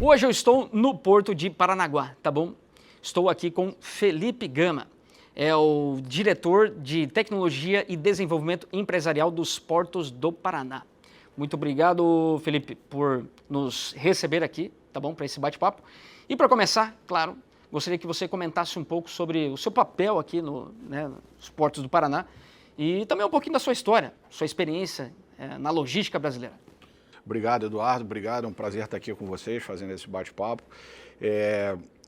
Hoje eu estou no Porto de Paranaguá, tá bom? Estou aqui com Felipe Gama, é o diretor de Tecnologia e Desenvolvimento Empresarial dos Portos do Paraná. Muito obrigado, Felipe, por nos receber aqui, tá bom, para esse bate-papo. E para começar, claro, gostaria que você comentasse um pouco sobre o seu papel aqui nos Portos do Paraná e também um pouquinho da sua história, sua experiência na logística brasileira. Obrigado, Eduardo. Obrigado. É um prazer estar aqui com vocês, fazendo esse bate-papo.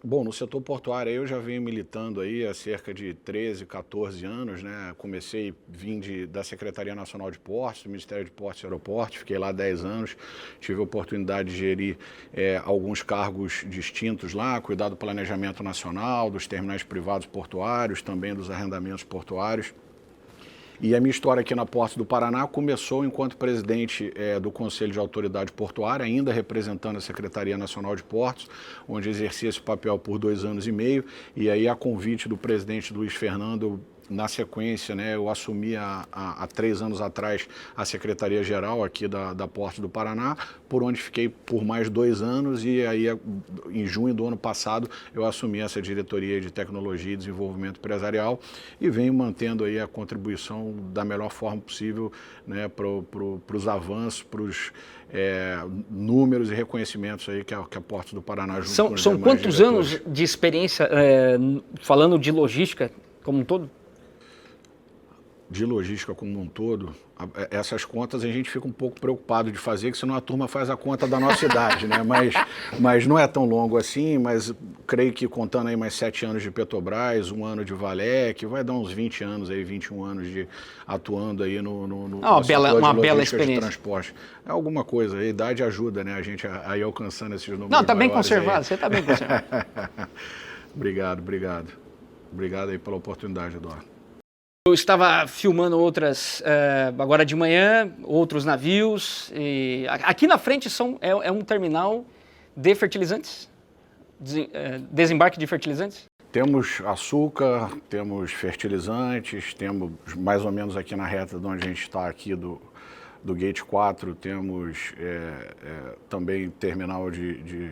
Bom, no setor portuário eu já venho militando aí há cerca de 13, 14 anos, né? Vim da Secretaria Nacional de Portos, do Ministério de Portos e Aeroportos, fiquei lá 10 anos, tive a oportunidade de gerir alguns cargos distintos lá, cuidar do planejamento nacional, dos terminais privados portuários, também dos arrendamentos portuários. E a minha história aqui na Portos do Paraná começou enquanto presidente do Conselho de Autoridade Portuária, ainda representando a Secretaria Nacional de Portos, onde exerci esse papel por 2 anos e meio, e aí a convite do presidente Luiz Fernando, na sequência, né, eu assumi há 3 anos atrás a Secretaria-Geral aqui da Portos do Paraná, por onde fiquei por mais 2 anos e aí em junho do ano passado eu assumi essa diretoria de Tecnologia e Desenvolvimento Empresarial e venho mantendo aí a contribuição da melhor forma possível, né, para os avanços, para os números e reconhecimentos aí que a Portos do Paraná junto com os São demais quantos diretores. anos de experiência falando de logística como um todo? De logística como um todo, essas contas a gente fica um pouco preocupado de fazer, que senão a turma faz a conta da nossa idade, né? Mas não é tão longo assim, mas creio que contando aí mais 7 anos de Petrobras, 1 ano de Valec, vai dar uns 20 anos aí, 21 anos atuando aí no setor de logística de transporte. É alguma coisa, a idade ajuda, né? A gente aí alcançando esses números. Não, tá bem maiores conservado, aí. você tá bem conservado. Obrigado. Obrigado aí pela oportunidade, Eduardo. Eu estava filmando agora de manhã, outros navios. E aqui na frente é um terminal de fertilizantes? Desembarque de fertilizantes? Temos açúcar, temos fertilizantes, temos mais ou menos aqui na reta de onde a gente está aqui do Gate 4, temos também terminal de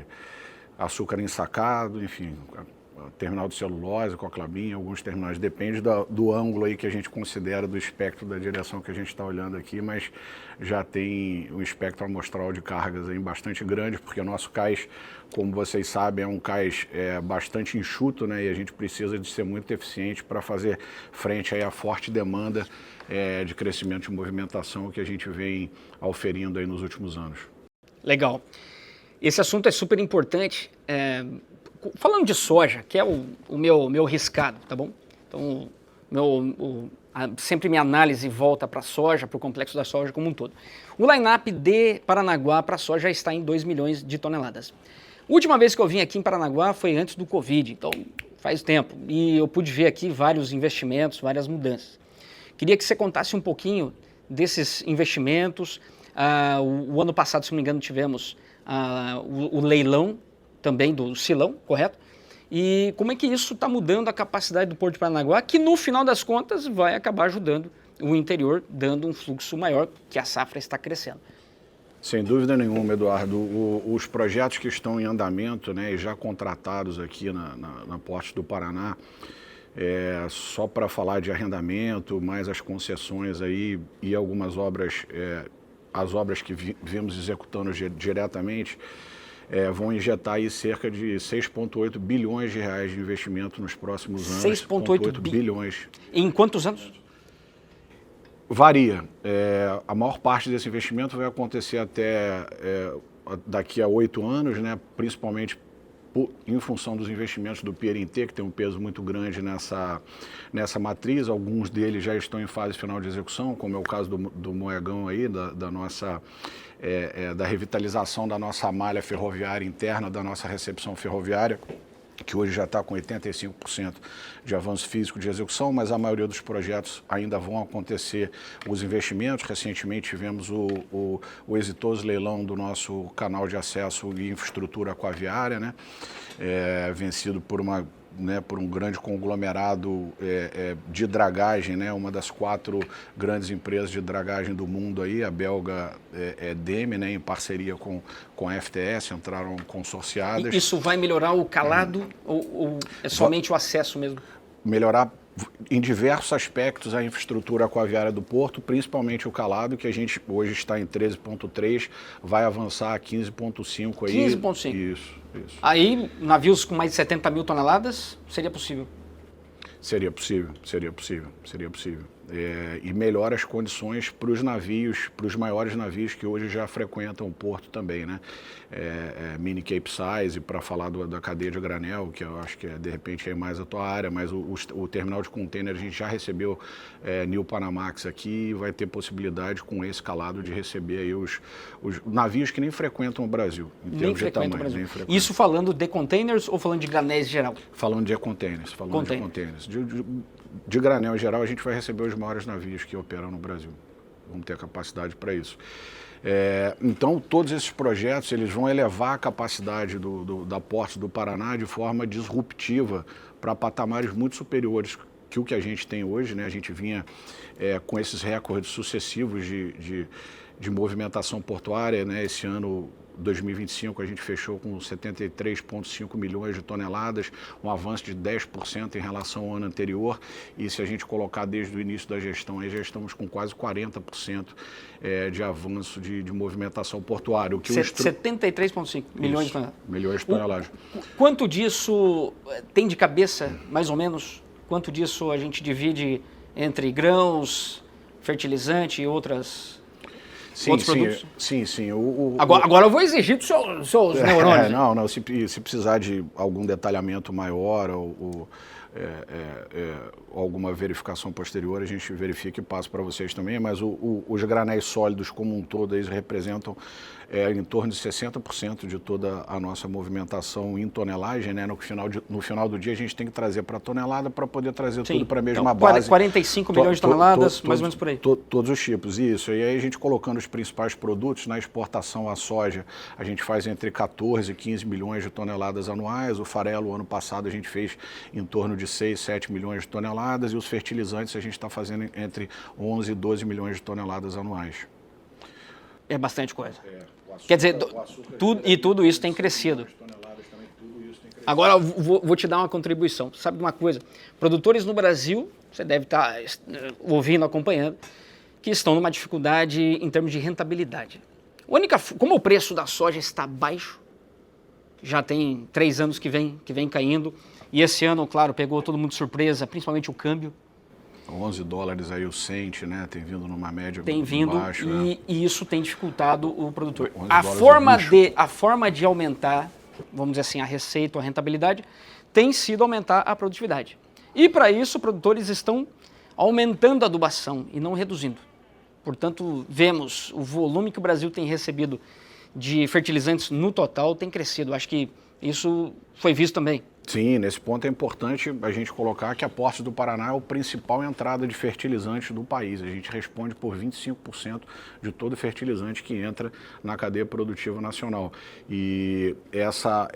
açúcar ensacado, enfim, terminal de celulose, coclabinha, alguns terminais, depende do ângulo aí que a gente considera do espectro da direção que a gente está olhando aqui, mas já tem um espectro amostral de cargas aí bastante grande, porque o nosso cais, como vocês sabem, é um cais bastante enxuto, né, e a gente precisa de ser muito eficiente para fazer frente aí à forte demanda de crescimento de movimentação que a gente vem auferindo aí nos últimos anos. Legal. Esse assunto é super importante. Falando de soja, que é o meu riscado, tá bom? Então, sempre minha análise volta para a soja, para o complexo da soja como um todo. O line-up de Paranaguá para a soja está em 2 milhões de toneladas. A última vez que eu vim aqui em Paranaguá foi antes do Covid, então faz tempo. E eu pude ver aqui vários investimentos, várias mudanças. Queria que você contasse um pouquinho desses investimentos. O ano passado, se não me engano, tivemos o leilão também do Silão, correto? E como é que isso está mudando a capacidade do Porto de Paranaguá, que no final das contas vai acabar ajudando o interior, dando um fluxo maior, que a safra está crescendo. Sem dúvida nenhuma, Eduardo. Os projetos que estão em andamento, né, e já contratados aqui na Portos do Paraná, só para falar de arrendamento, mais as concessões aí e algumas obras, as obras que vimos executando diretamente, vão injetar aí cerca de 6,8 bilhões de reais de investimento nos próximos anos. 6,8 bilhões. Em quantos anos? Varia. A maior parte desse investimento vai acontecer até daqui a 8 anos, né? Principalmente em função dos investimentos do PNT, que tem um peso muito grande nessa matriz. Alguns deles já estão em fase final de execução, como é o caso do Moegão aí, da nossa da revitalização da nossa malha ferroviária interna, da nossa recepção ferroviária, que hoje já está com 85% de avanço físico de execução, mas a maioria dos projetos ainda vão acontecer os investimentos. Recentemente tivemos o exitoso leilão do nosso canal de acesso e infraestrutura aquaviária, né? Vencido por uma né, por um grande conglomerado de dragagem, né, uma das 4 grandes empresas de dragagem do mundo aí, a belga DEME, né, em parceria com a FTS, entraram consorciadas. E isso vai melhorar o calado ou é somente o acesso mesmo? Melhorar em diversos aspectos a infraestrutura aquaviária do porto, principalmente o calado, que a gente hoje está em 13,3, vai avançar a 15,5 aí. 15,5. Isso. Aí, navios com mais de 70 mil toneladas, seria possível? Seria possível. E melhora as condições para os navios, para os maiores navios que hoje já frequentam o porto também, né? Mini Capesize, para falar da cadeia de granel, que eu acho que de repente é mais a tua área, mas o terminal de container a gente já recebeu New Panamax aqui e vai ter possibilidade com esse calado de receber aí os navios que nem frequentam o Brasil, em termos de tamanho. Isso falando de containers ou falando de granéis em geral? Falando de containers. De granel em geral, a gente vai receber os maiores navios que operam no Brasil. Vamos ter capacidade para isso. Então, todos esses projetos eles vão elevar a capacidade da Portos do Paraná de forma disruptiva para patamares muito superiores que o que a gente tem hoje, né? A gente vinha com esses recordes sucessivos de movimentação portuária, né? Esse ano 2025 a gente fechou com 73,5 milhões de toneladas, um avanço de 10% em relação ao ano anterior, e se a gente colocar desde o início da gestão, aí já estamos com quase 40% de avanço de movimentação portuária. 73,5 milhões de toneladas. Milhões de toneladas. Quanto disso tem de cabeça, mais ou menos? Quanto disso a gente divide entre grãos, fertilizante e outros produtos? Sim. Agora eu vou exigir dos seus neurônios. Não, se precisar de algum detalhamento maior ou alguma verificação posterior, a gente verifica e passa para vocês também, mas os granéis sólidos como um todo, eles representam em torno de 60% de toda a nossa movimentação em tonelagem, né? No final do dia a gente tem que trazer para tonelada para poder trazer tudo para a mesma base. 45 milhões de toneladas, mais ou menos por aí. Todos os tipos, isso. E aí a gente colocando os principais produtos, na exportação a soja, a gente faz entre 14 e 15 milhões de toneladas anuais, o farelo, ano passado, a gente fez em torno de 6, 7 milhões de toneladas, e os fertilizantes a gente está fazendo entre 11 e 12 milhões de toneladas anuais. É bastante coisa. Quer dizer, tudo isso tem crescido. Agora, vou te dar uma contribuição. Sabe uma coisa? Produtores no Brasil, você deve estar ouvindo, acompanhando, que estão numa dificuldade em termos de rentabilidade. Como o preço da soja está baixo, já tem 3 anos que vem caindo, e esse ano, claro, pegou todo mundo de surpresa, principalmente o câmbio. $11 aí o cent, né? Tem vindo numa média baixa. E isso tem dificultado o produtor. A forma de aumentar, vamos dizer assim, a receita, a rentabilidade, tem sido aumentar a produtividade. E para isso, produtores estão aumentando a adubação e não reduzindo. Portanto, vemos o volume que o Brasil tem recebido de fertilizantes no total tem crescido. Acho que isso foi visto também. Sim, nesse ponto é importante a gente colocar que a Portos do Paraná é a principal entrada de fertilizantes do país. A gente responde por 25% de todo fertilizante que entra na cadeia produtiva nacional. E essa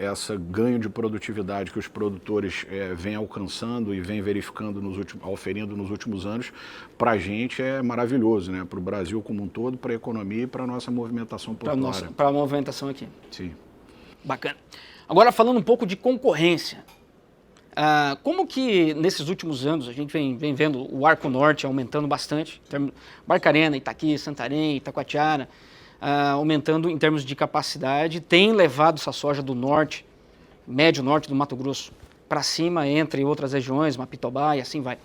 ganho de produtividade que os produtores vêm alcançando e vêm verificando, auferindo nos últimos anos, para a gente é maravilhoso, né? Para o Brasil como um todo, para a economia e para a nossa movimentação portuária. Para a movimentação aqui. Sim. Bacana. Agora, falando um pouco de concorrência, como que nesses últimos anos a gente vem vendo o Arco Norte aumentando bastante, Barcarena, Itaqui, Santarém, Itacoatiara, aumentando em termos de capacidade, tem levado essa soja do norte, médio norte do Mato Grosso, para cima, entre outras regiões, Mapitobá e assim vai.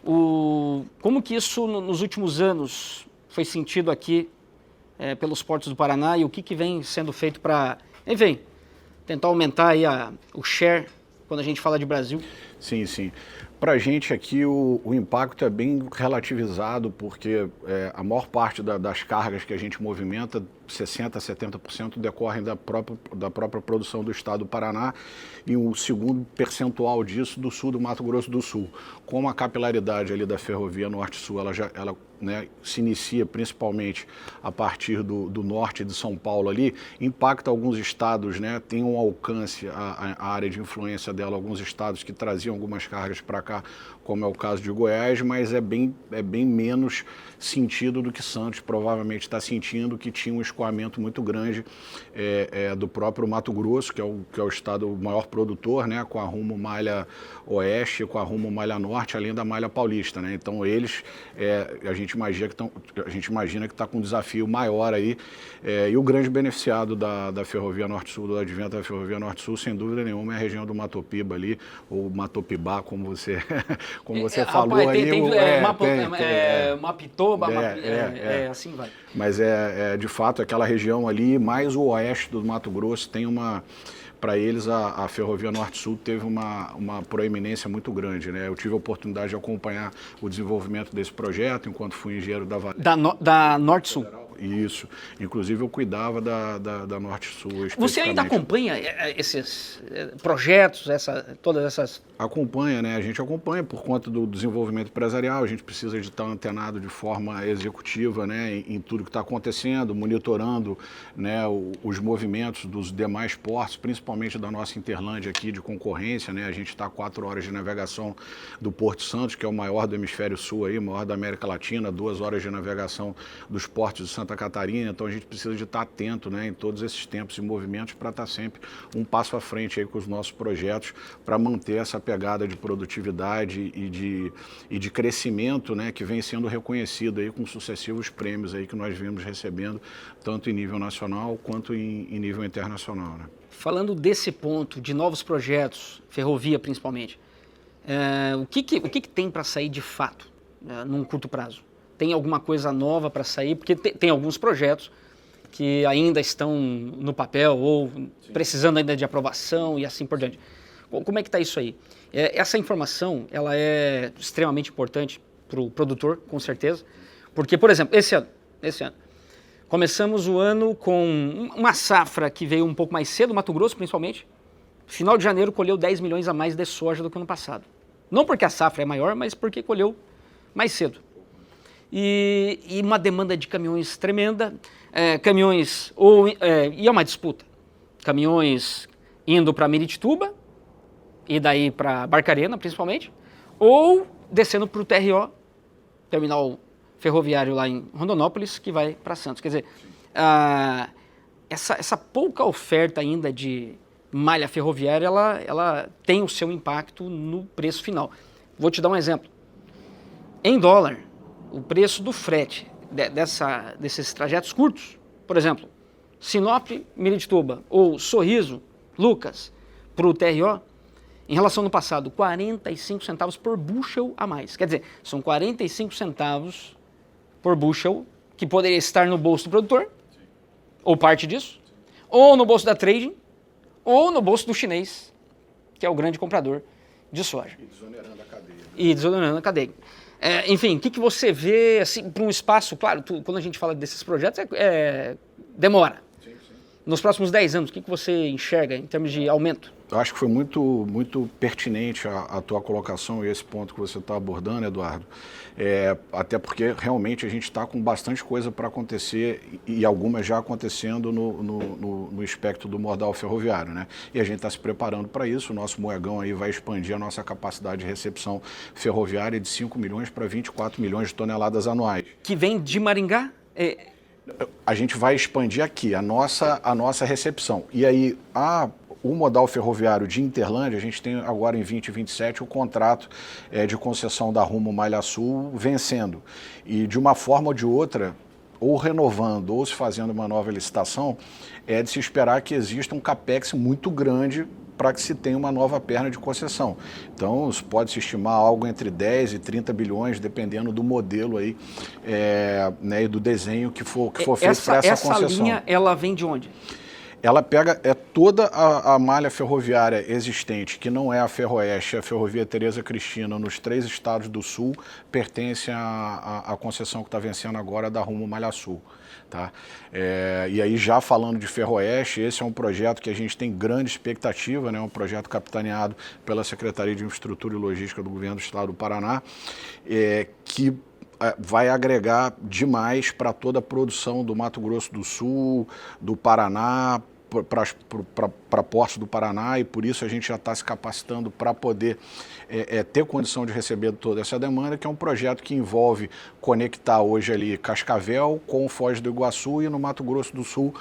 Como que isso nos últimos anos foi sentido aqui pelos portos do Paraná e o que vem sendo feito para, enfim, tentar aumentar aí o share quando a gente fala de Brasil? Sim, sim. Para a gente aqui o impacto é bem relativizado, porque a maior parte das cargas que a gente movimenta, 60% a 70% decorrem da própria produção do estado do Paraná e um segundo percentual disso do sul do Mato Grosso do Sul. Como a capilaridade ali da ferrovia Norte-Sul, ela né, se inicia principalmente a partir do norte de São Paulo ali, impacta alguns estados, né, tem um alcance, a área de influência dela, alguns estados que traziam algumas cargas para cá, como é o caso de Goiás, mas é bem menos sentido do que Santos provavelmente está sentindo, que tinha um escoamento muito grande do próprio Mato Grosso, que é o estado maior produtor, né, com a rumo malha oeste, com a rumo malha norte, além da malha paulista, né? Então eles, a gente imagina que está com um desafio maior aí, e o grande beneficiado da Ferrovia Norte-Sul, do advento da Ferrovia Norte-Sul, sem dúvida nenhuma, é a região do Matopiba ali, ou Matopibá, como você falou aí. Mapitoba, assim vai. Mas de fato aquela região ali, mais o oeste do Mato Grosso, tem para eles a Ferrovia Norte-Sul teve uma proeminência muito grande, né? Eu tive a oportunidade de acompanhar o desenvolvimento desse projeto enquanto fui engenheiro da Norte-Sul. Isso. Inclusive eu cuidava da Norte-Sul. Você ainda acompanha esses projetos, todas essas... Acompanha, né? A gente acompanha por conta do desenvolvimento empresarial, a gente precisa de estar antenado de forma executiva, né, em tudo que está acontecendo, monitorando, né, os movimentos dos demais portos, principalmente da nossa Interlândia aqui de concorrência, né? A gente está a 4 horas de navegação do Porto Santos, que é o maior do hemisfério sul aí, maior da América Latina, 2 horas de navegação dos portos de Santa Catarina, então a gente precisa de estar atento, né, em todos esses tempos e movimentos para estar sempre um passo à frente aí com os nossos projetos para manter essa pegada de produtividade e de crescimento, né, que vem sendo reconhecido aí com sucessivos prêmios aí que nós vimos recebendo, tanto em nível nacional quanto em nível internacional, né? Falando desse ponto, de novos projetos, ferrovia principalmente, o que tem para sair de fato, num curto prazo? Tem alguma coisa nova para sair? Porque tem alguns projetos que ainda estão no papel ou precisando ainda de aprovação e assim por diante. Como é que está isso aí? Essa informação ela é extremamente importante para o produtor, com certeza, porque, por exemplo, esse ano, começamos o ano com uma safra que veio um pouco mais cedo, Mato Grosso principalmente, final de janeiro colheu 10 milhões a mais de soja do que no ano passado. Não porque a safra é maior, mas porque colheu mais cedo. E uma demanda de caminhões tremenda, e é uma disputa, caminhões indo para Miritituba, e daí para Barcarena, principalmente, ou descendo para o TRO, terminal ferroviário lá em Rondonópolis, que vai para Santos. Quer dizer, essa pouca oferta ainda de malha ferroviária, ela tem o seu impacto no preço final. Vou te dar um exemplo. Em dólar, o preço do frete desses trajetos curtos, por exemplo, Sinop, Miritituba, ou Sorriso, Lucas, para o TRO, em relação ao ano passado, 45 centavos por bushel a mais. Quer dizer, são 45 centavos por bushel que poderia estar no bolso do produtor, ou parte disso, ou no bolso da trading, ou no bolso do chinês, que é o grande comprador de soja. E desonerando a cadeia. Enfim, o que você vê assim, para um espaço, claro, quando a gente fala desses projetos, demora. Sim. Nos próximos 10 anos, o que você enxerga em termos de aumento? Eu acho que foi muito pertinente a tua colocação e esse ponto que você está abordando, Eduardo. Até porque realmente a gente está com bastante coisa para acontecer e algumas já acontecendo no espectro do modal ferroviário, né? E a gente está se preparando para isso. O nosso Moegão aí vai expandir a nossa capacidade de recepção ferroviária de 5 milhões para 24 milhões de toneladas anuais. Que vem de Maringá? A gente vai expandir aqui a nossa recepção. E aí, o modal ferroviário de Interlândia, a gente tem agora em 2027 o contrato de concessão da Rumo Malha Sul vencendo. E de uma forma ou de outra, ou renovando ou se fazendo uma nova licitação, é de se esperar que exista um capex muito grande para que se tenha uma nova perna de concessão. Então, pode-se estimar algo entre 10 e 30 bilhões, dependendo do modelo aí, né, e do desenho que for feito para essa concessão. Essa linha, ela vem de onde? Ela pega toda a malha ferroviária existente, que não é a Ferroeste, a Ferrovia Tereza Cristina, nos 3 estados do Sul, pertence à concessão que está vencendo agora da Rumo Malha Sul. Tá? E aí, já falando de Ferroeste, esse é um projeto que a gente tem grande expectativa, né? Um projeto capitaneado pela Secretaria de Infraestrutura e Logística do Governo do Estado do Paraná, que vai agregar demais para toda a produção do Mato Grosso do Sul, do Paraná, para portos do Paraná, e por isso a gente já está se capacitando para poder ter condição de receber toda essa demanda, que é um projeto que envolve conectar hoje ali Cascavel com Foz do Iguaçu e no Mato Grosso do Sul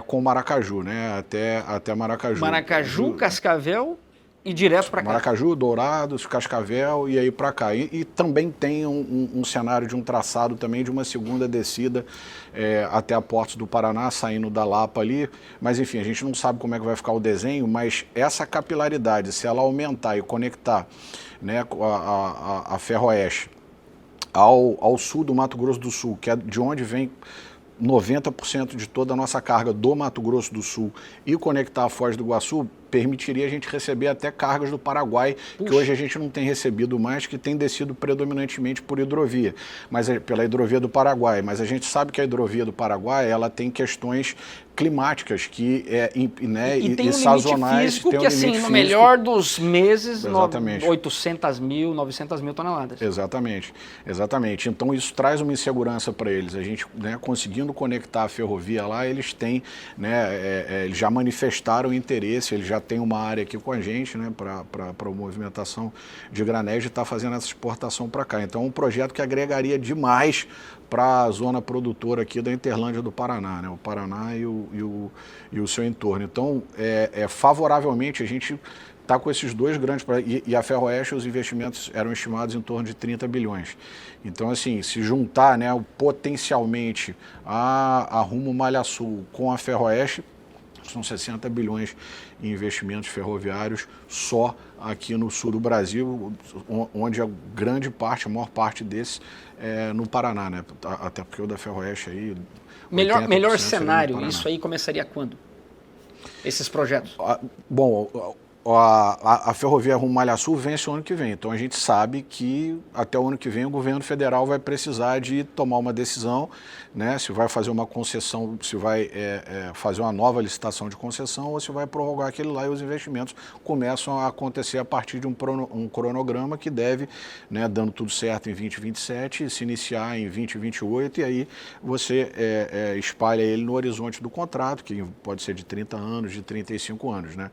com Maracaju, né? Até Maracaju. Maracaju, Cascavel e direto para cá. Maracaju, Dourados, Cascavel e aí para cá. E também tem um cenário de um traçado também de uma segunda descida até a Portos do Paraná, saindo da Lapa ali. Mas enfim, a gente não sabe como é que vai ficar o desenho, mas essa capilaridade, se ela aumentar e conectar, né, a Ferroeste ao sul do Mato Grosso do Sul, que é de onde vem 90% de toda a nossa carga do Mato Grosso do Sul, e conectar a Foz do Iguaçu, permitiria a gente receber até cargas do Paraguai, que hoje a gente não tem recebido mais, que tem descido predominantemente por hidrovia, pela hidrovia do Paraguai. Mas a gente sabe que a hidrovia do Paraguai, ela tem questões climáticas tem um sazonais. Físico que, assim, no melhor dos meses, 800 mil, 900 mil toneladas. Exatamente. Então isso traz uma insegurança para eles. A gente, né, conseguindo conectar a ferrovia lá, eles têm, né, eles já manifestaram interesse, eles já têm uma área aqui com a gente, né, para a movimentação de granéis, e está fazendo essa exportação para cá. Então é um projeto que agregaria demais para a zona produtora aqui da Interlândia do Paraná, né? O Paraná e o seu entorno. Então, favoravelmente, a gente está com esses dois grandes projetos. E a Ferroeste, os investimentos eram estimados em torno de 30 bilhões. Então, assim, se juntar, né, potencialmente a Rumo Malha Sul com a Ferroeste, são 60 bilhões em investimentos ferroviários só aqui no sul do Brasil, onde a grande parte, a maior parte desses é no Paraná, né? Até porque o da Ferroeste aí... Melhor cenário, isso aí começaria quando? Esses projetos? Bom, a Ferrovia Rumo Malha Sul vence o ano que vem, então a gente sabe que até o ano que vem o governo federal vai precisar de tomar uma decisão, né, se vai fazer uma concessão, se vai fazer uma nova licitação de concessão ou se vai prorrogar aquele lá, e os investimentos começam a acontecer a partir de um cronograma que deve, né, dando tudo certo em 2027, se iniciar em 2028, e aí você espalha ele no horizonte do contrato, que pode ser de 30 anos, de 35 anos, né?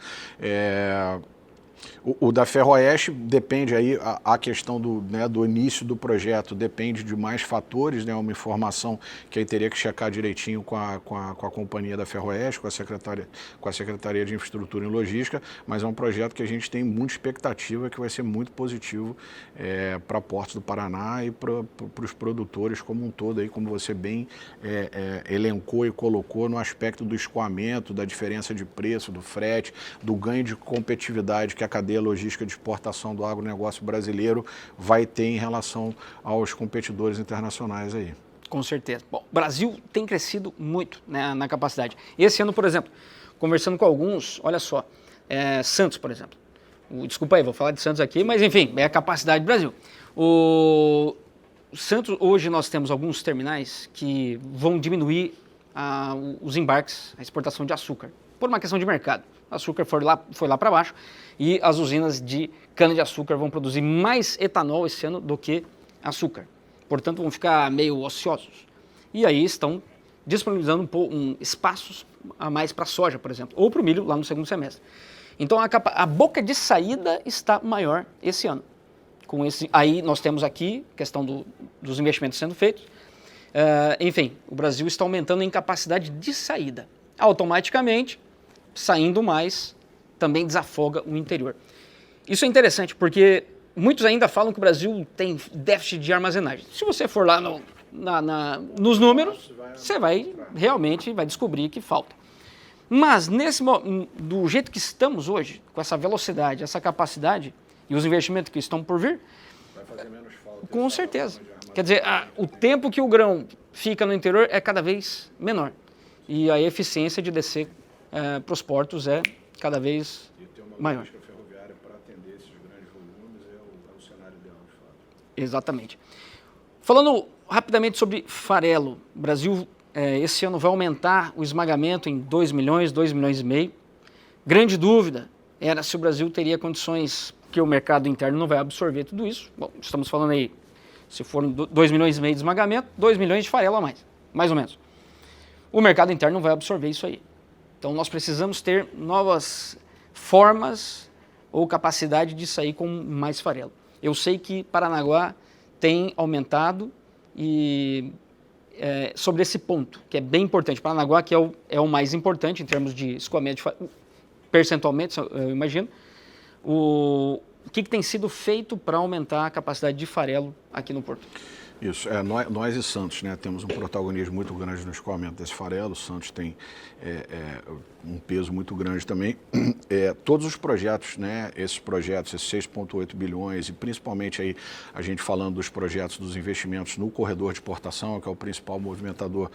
O da Ferroeste depende aí, a questão do início do projeto depende de mais fatores, né? Uma informação que aí teria que checar direitinho com a companhia da Ferroeste, com a Secretaria de Infraestrutura e Logística, mas é um projeto que a gente tem muita expectativa, que vai ser muito positivo para Portos do Paraná e para os produtores como um todo, aí, como você bem elencou e colocou no aspecto do escoamento, da diferença de preço, do frete, do ganho de competitividade que a cadeia logística de exportação do agronegócio brasileiro vai ter em relação aos competidores internacionais aí. Com certeza. Bom, o Brasil tem crescido muito, né, na capacidade. Esse ano, por exemplo, conversando com alguns, olha só, Santos, por exemplo. Desculpa aí, vou falar de Santos aqui, mas enfim, é a capacidade do Brasil. O Santos, hoje nós temos alguns terminais que vão diminuir os embarques, a exportação de açúcar, por uma questão de mercado. O açúcar foi lá para baixo e as usinas de cana-de-açúcar vão produzir mais etanol esse ano do que açúcar. Portanto, vão ficar meio ociosos. E aí estão disponibilizando espaços a mais para a soja, por exemplo, ou para o milho lá no segundo semestre. Então, a boca de saída está maior esse ano. Aí nós temos aqui a questão dos investimentos sendo feitos. Enfim, o Brasil está aumentando em capacidade de saída. Automaticamente, saindo mais, também desafoga o interior. Isso é interessante, porque muitos ainda falam que o Brasil tem déficit de armazenagem. Se você for lá nos números, você realmente vai descobrir que falta. Mas, do jeito que estamos hoje, com essa velocidade, essa capacidade e os investimentos que estão por vir, vai fazer menos falta. Com certeza. Quer dizer, o tempo que o grão fica no interior é cada vez menor. E a eficiência de descer para os portos é cada vez maior. Logística ferroviária para atender esses grandes volumes é o cenário ideal, de fato. Exatamente. Falando rapidamente sobre farelo, o Brasil esse ano vai aumentar o esmagamento em 2 milhões, 2 milhões e meio. Grande dúvida era se o Brasil teria condições, que o mercado interno não vai absorver tudo isso. Bom, estamos falando aí, se for 2 milhões e meio de esmagamento, 2 milhões de farelo a mais ou menos. O mercado interno não vai absorver isso aí. Então nós precisamos ter novas formas ou capacidade de sair com mais farelo. Eu sei que Paranaguá tem aumentado e sobre esse ponto, que é bem importante. Paranaguá, que é o mais importante em termos de escoamento de farelo, percentualmente, eu imagino. O que tem sido feito para aumentar a capacidade de farelo aqui no Porto? Isso, nós e Santos, né, temos um protagonismo muito grande no escoamento desse farelo. O Santos tem um peso muito grande também. Todos os projetos, né, esses 6,8 bilhões, e principalmente aí a gente falando dos projetos dos investimentos no corredor de exportação, que é o principal movimentador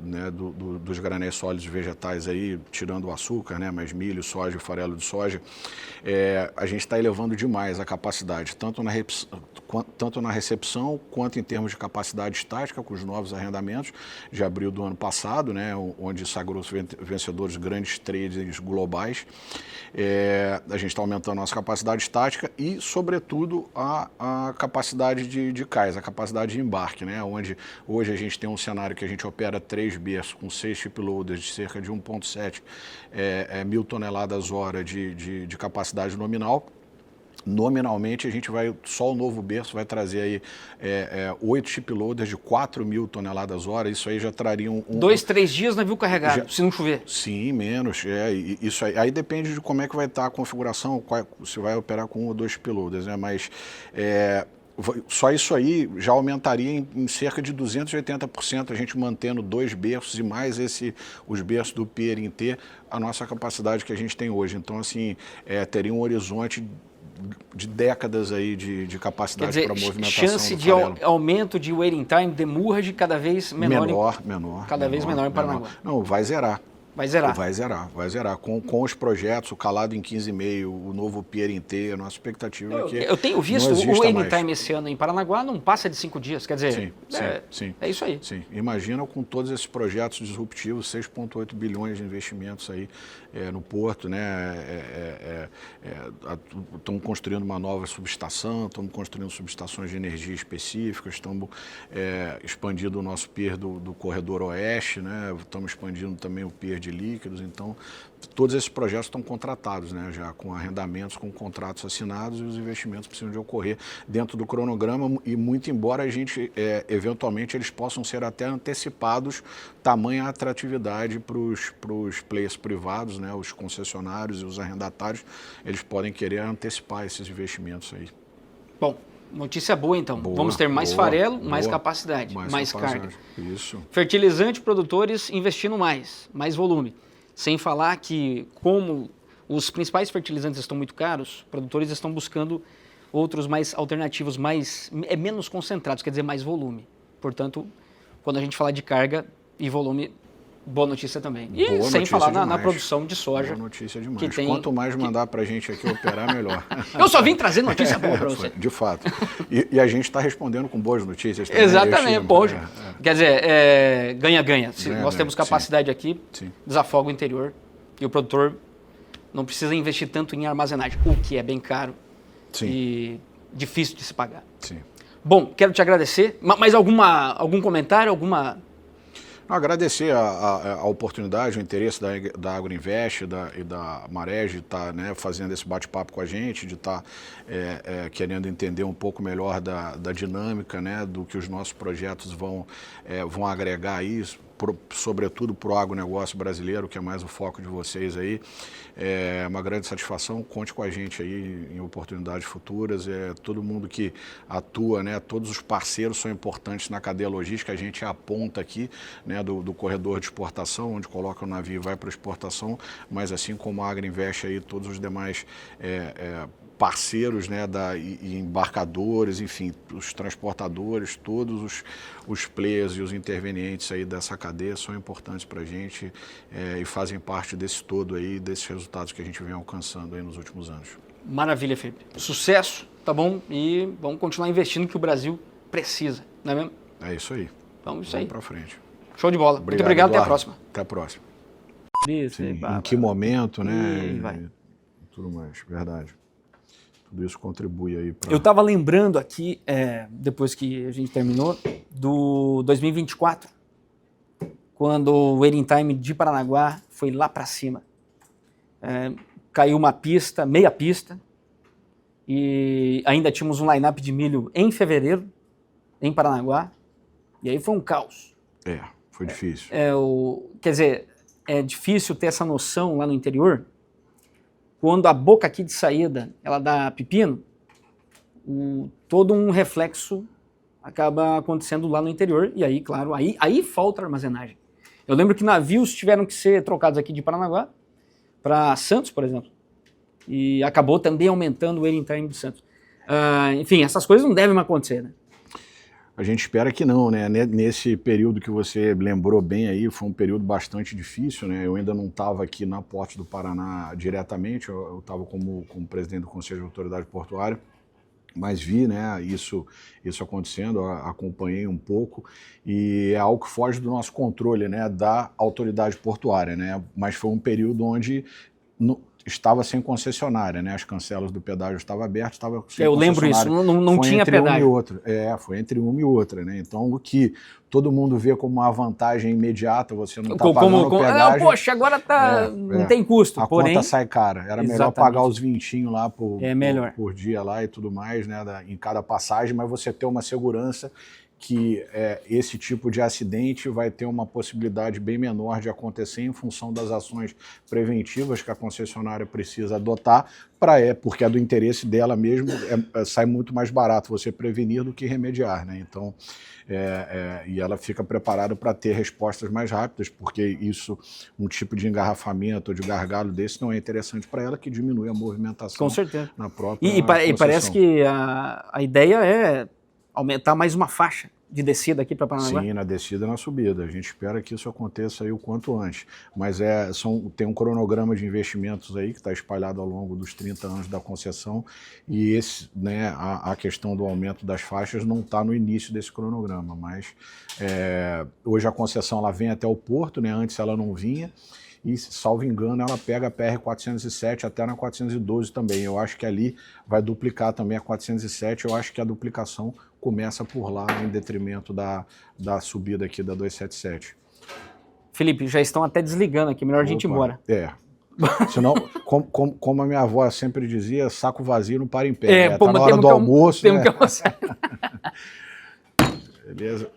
né, dos granéis sólidos vegetais aí, tirando o açúcar, né, mas milho, soja e farelo de soja, a gente está elevando demais a capacidade, tanto na recepção quanto em termos de capacidade estática, com os novos arrendamentos de abril do ano passado, né, onde sagrou-se vencedores grandes trades globais. A gente está aumentando a nossa capacidade estática e, sobretudo, a capacidade de cais, a capacidade de embarque, né, onde hoje a gente tem um cenário que a gente opera 3 berços com 6 shiploaders de cerca de 1,7 mil toneladas hora de capacidade nominal. Nominalmente, a gente só o novo berço vai trazer aí 8 shiploaders de 4 mil toneladas hora. Isso aí já traria 2, 3 dias navio carregado, se não chover. Sim, menos. Isso aí depende de como é que vai estar a configuração, se vai operar com 1 ou 2 shiploaders, né? Mas só isso aí já aumentaria em cerca de 280%, a gente mantendo 2 berços e mais os berços do Pier em T, a nossa capacidade que a gente tem hoje. Então, assim, teria um horizonte de décadas aí de capacidade para movimentação. Chance de aumento de waiting time, demurrage cada vez menor. Cada vez menor em Paranaguá. Não, vai zerar. Vai zerar. Vai zerar. Com os projetos, o calado em 15,5, o novo Pier em T, a nossa expectativa é que eu tenho visto o waiting time esse ano em Paranaguá não passa de 5 dias, quer dizer, sim. É isso aí. Sim, imagina com todos esses projetos disruptivos, 6,8 bilhões de investimentos aí no Porto, né? Estamos construindo uma nova subestação, estamos construindo subestações de energia específicas, estamos expandindo o nosso pier do corredor oeste, né? Estamos expandindo também o pier de líquidos. Então, todos esses projetos estão contratados, né? Já com arrendamentos, com contratos assinados, e os investimentos precisam de ocorrer dentro do cronograma, e muito embora a gente, eventualmente, eles possam ser até antecipados, tamanha atratividade para os players privados, né? Os concessionários e os arrendatários, eles podem querer antecipar esses investimentos aí. Bom, notícia boa então. Vamos ter mais farelo, mais capacidade, mais carga. Isso. Fertilizante, produtores investindo mais volume. Sem falar que, como os principais fertilizantes estão muito caros, produtores estão buscando outros mais alternativos, menos concentrados, quer dizer, mais volume. Portanto, quando a gente falar de carga e volume, boa notícia também. E boa sem falar na produção de soja. Boa notícia demais. Quanto mais mandar para a gente aqui operar, melhor. Eu só vim trazer notícia boa para você. De fato. E a gente está respondendo com boas notícias também. Exatamente. Poxa. Quer dizer, ganha-ganha. Se nós temos capacidade aqui, desafoga o interior e o produtor não precisa investir tanto em armazenagem, o que é bem caro e difícil de se pagar. Sim. Bom, quero te agradecer. Mais algum comentário, alguma... Agradecer a oportunidade, o interesse da Agroinvest e da Mareg de estar fazendo esse bate-papo com a gente, de estar querendo entender um pouco melhor da dinâmica, né, do que os nossos projetos vão agregar a isso, sobretudo para o agronegócio brasileiro, que é mais o foco de vocês aí. É uma grande satisfação, conte com a gente aí em oportunidades futuras. Todo mundo que atua, né, todos os parceiros são importantes na cadeia logística, a gente aponta aqui, né, do corredor de exportação, onde coloca o navio e vai para a exportação, mas assim como a Agroinvest aí, todos os demais parceiros, né, e embarcadores, enfim, os transportadores, todos os players e os intervenientes aí dessa cadeia são importantes para a gente e fazem parte desse todo aí, desses resultados que a gente vem alcançando aí nos últimos anos. Maravilha, Felipe. Sucesso, tá bom? E vamos continuar investindo que o Brasil precisa, não é mesmo? É isso aí. Vamos isso aí. Para frente. Show de bola. Muito obrigado, Eduardo. até a próxima. Até a próxima. Isso, Sim, em que momento, né? E tudo mais, verdade. Tudo isso contribui aí para... Eu estava lembrando aqui, depois que a gente terminou, do 2024, quando o Waiting Time de Paranaguá foi lá para cima. Caiu uma pista, meia pista, e ainda tínhamos um line-up de milho em fevereiro, em Paranaguá, e aí foi um caos. Foi difícil. Quer dizer, é difícil ter essa noção lá no interior. Quando a boca aqui de saída, ela dá pepino, todo um reflexo acaba acontecendo lá no interior, e aí, claro, aí falta armazenagem. Eu lembro que navios tiveram que ser trocados aqui de Paranaguá para Santos, por exemplo, e acabou também aumentando o waiting time de Santos. Enfim, essas coisas não devem acontecer, né? A gente espera que não, né? Nesse período que você lembrou bem aí, foi um período bastante difícil, né? Eu ainda não estava aqui na Portos do Paraná diretamente, eu estava como presidente do Conselho de Autoridade Portuária, mas vi, né, isso acontecendo, acompanhei um pouco, e é algo que foge do nosso controle, né, da autoridade portuária, né? Mas foi um período onde estava sem concessionária, né? As cancelas do pedágio estavam abertas, estava sem Eu lembro isso, não tinha entre pedágio. Uma e outra. Foi entre uma e outra, né? Então, o que todo mundo vê como uma vantagem imediata, você não está pagando o pedágio... poxa, agora não tem custo, a porém... conta sai cara. Era melhor pagar os 20 lá por dia lá e tudo mais, né? Em cada passagem, mas você ter uma segurança que esse tipo de acidente vai ter uma possibilidade bem menor de acontecer em função das ações preventivas que a concessionária precisa adotar, porque é do interesse dela mesmo, sai muito mais barato você prevenir do que remediar, né? Então, e ela fica preparada para ter respostas mais rápidas, porque um tipo de engarrafamento ou de gargalo desse não é interessante para ela, que diminui a movimentação. Com certeza. Na própria e parece que a ideia é aumentar mais uma faixa de descida aqui para Paranaguá? Sim, na descida e na subida. A gente espera que isso aconteça aí o quanto antes. Mas tem um cronograma de investimentos aí que está espalhado ao longo dos 30 anos da concessão, e a questão do aumento das faixas não está no início desse cronograma, mas hoje a concessão ela vem até o porto, né? Antes ela não vinha, e, salvo engano, ela pega a PR-407 até na 412 também. Eu acho que ali vai duplicar também a 407, eu acho que a duplicação começa por lá, em detrimento da subida aqui da 277. Felipe, já estão até desligando aqui, melhor a gente ir embora. Senão, como a minha avó sempre dizia, saco vazio não para em pé. Tá na hora do almoço. Temos que almoçar. Beleza.